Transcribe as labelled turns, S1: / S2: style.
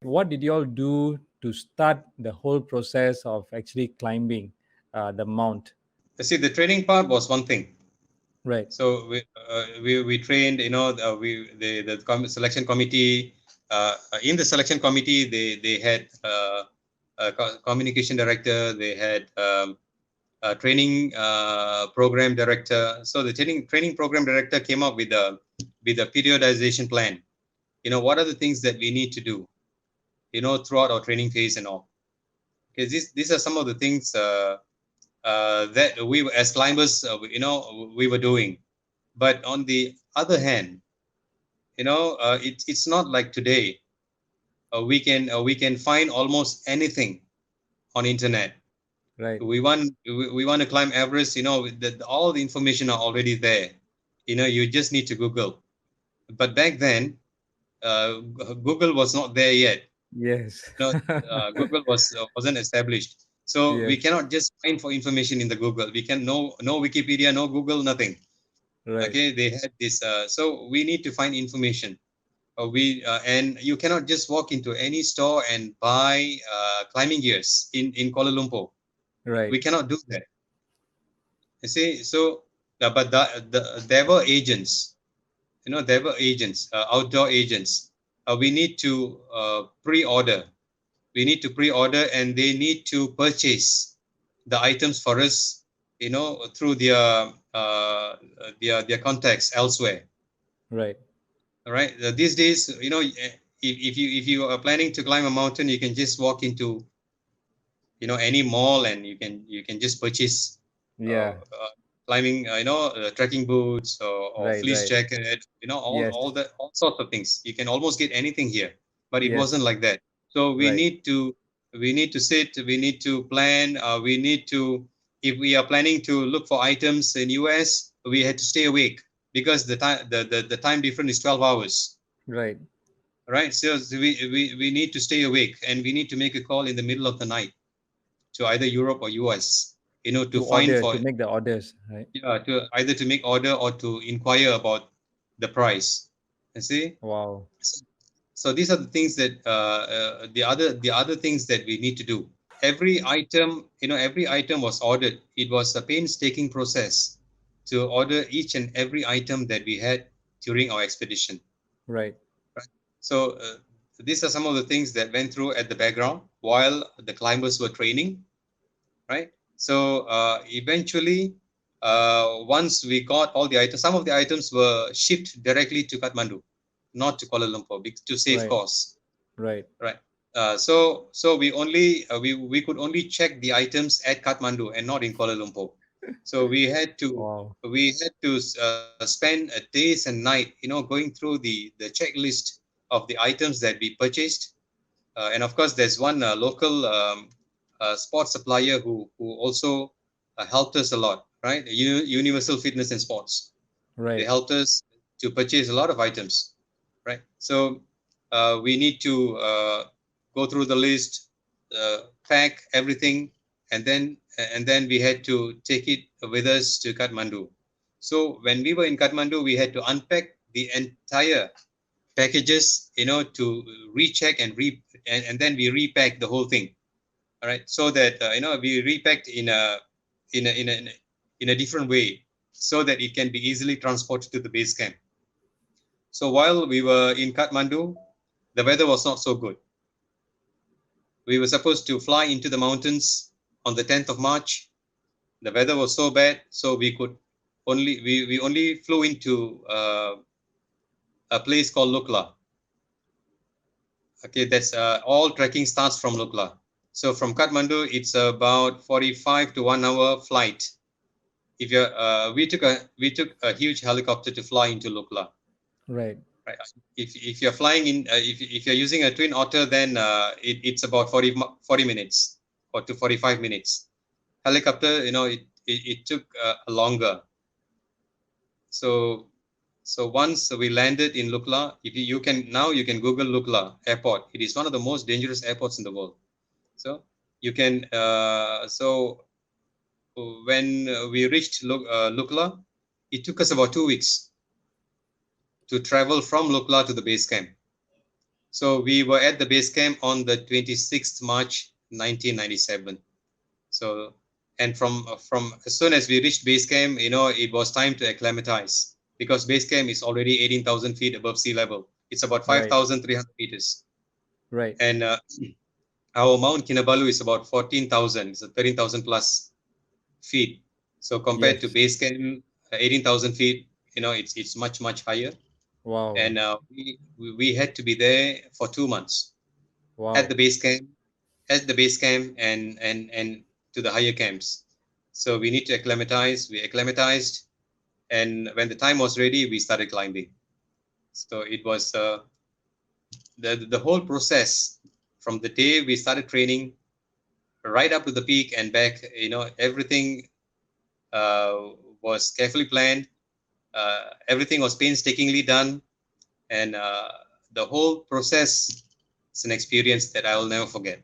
S1: what did you all do to start the whole process of actually climbing the mount?
S2: See, the training part was one thing.
S1: Right.
S2: So we trained, selection committee. In the selection committee, they had a communication director. They had a training program director. So the training program director came up with a periodization plan. What are the things that we need to do, throughout our training phase and all. Because these are some of the things that we as climbers, we were doing. But on the other hand, it's not like today. We can find almost anything on internet.
S1: Right.
S2: We want to climb Everest. All the information are already there. You just need to Google. But back then, Google was not there yet.
S1: Yes.
S2: Google wasn't established, so we
S1: Yes.
S2: cannot just find for information in the Google. We can no Wikipedia, no Google, nothing.
S1: Right.
S2: Okay, they had this. So we need to find information. And you cannot just walk into any store and buy climbing gears in Kuala Lumpur.
S1: Right.
S2: We cannot do that. You see, so but there were agents. There were agents, outdoor agents. We need to pre-order. We need to pre-order, and they need to purchase the items for us. Through their contacts elsewhere.
S1: Right.
S2: All right. These days, if you are planning to climb a mountain, you can just walk into any mall, and you can just purchase
S1: Yeah.
S2: climbing trekking boots, or
S1: Right.
S2: fleece
S1: Right.
S2: jacket,
S1: Yes.
S2: all sorts of things. You can almost get anything here, but it
S1: Yes.
S2: wasn't like that. So we
S1: Right.
S2: need to sit, we need to plan, we need to, if we are planning to look for items in US, we had to stay awake because the time difference is 12 hours.
S1: Right.
S2: Right. So we need to stay awake, and we need to make a call in the middle of the night to either Europe or US, to
S1: To
S2: find
S1: order,
S2: for,
S1: to make the orders. Right.
S2: to either to make order or to inquire about the price. You see.
S1: Wow.
S2: So these are the things that the other things that we need to do. Every item was ordered. It was a painstaking process to order each and every item that we had during our expedition.
S1: Right.
S2: Right? So these are some of the things that went through at the background while the climbers were training, right? So eventually, once we got all the items, some of the items were shipped directly to Kathmandu, not to Kuala Lumpur, to save
S1: Right.
S2: costs,
S1: Right.
S2: right? So we could only check the items at Kathmandu and not in Kuala Lumpur. So
S1: Wow.
S2: we had to spend days and night, going through the checklist of the items that we purchased. And of course, there's one local sports supplier who also helped us a lot, right? Universal Fitness and Sports. They
S1: Right.
S2: helped us to purchase a lot of items, right? So we need to go through the list, pack everything, and then we had to take it with us to Kathmandu. So when we were in Kathmandu, we had to unpack the entire packages, to recheck and then we repack the whole thing. All right, so that we repacked in a different way, so that it can be easily transported to the base camp. So while we were in Kathmandu, the weather was not so good. We were supposed to fly into the mountains on the 10th of March. The weather was so bad, so we only flew into a place called Lukla. Okay, that's all trekking starts from Lukla. So from Kathmandu, it's about 45 to 1 hour flight. If you're, we took a huge helicopter to fly into Lukla.
S1: Right.
S2: Right. If you're flying in, if you're using a twin otter, then it's about 40 minutes or to 45 minutes. Helicopter, it took longer. So once we landed in Lukla, if you can Google Lukla airport. It is one of the most dangerous airports in the world. So you can so when we reached Lukla, it took us about 2 weeks to travel from Lukla to the base camp. So we were at the base camp on the 26th March 1997. So, and from as soon as we reached base camp, it was time to acclimatize, because base camp is already 18,000 feet above sea level. It's about
S1: Right.
S2: 5,300 meters.
S1: Right.
S2: And our Mount Kinabalu is about 14,000, so 13,000 plus feet. So compared to
S1: Yes.
S2: base camp, 18,000 feet, it's much, much higher.
S1: Wow.
S2: And we had to be there for 2 months at
S1: Wow.
S2: the base camp, and to the higher camps. So we need to acclimatize. We acclimatized, and when the time was ready, we started climbing. So it was the whole process from the day we started training right up to the peak and back. Everything was carefully planned. Everything was painstakingly done, and the whole process is an experience that I will never forget.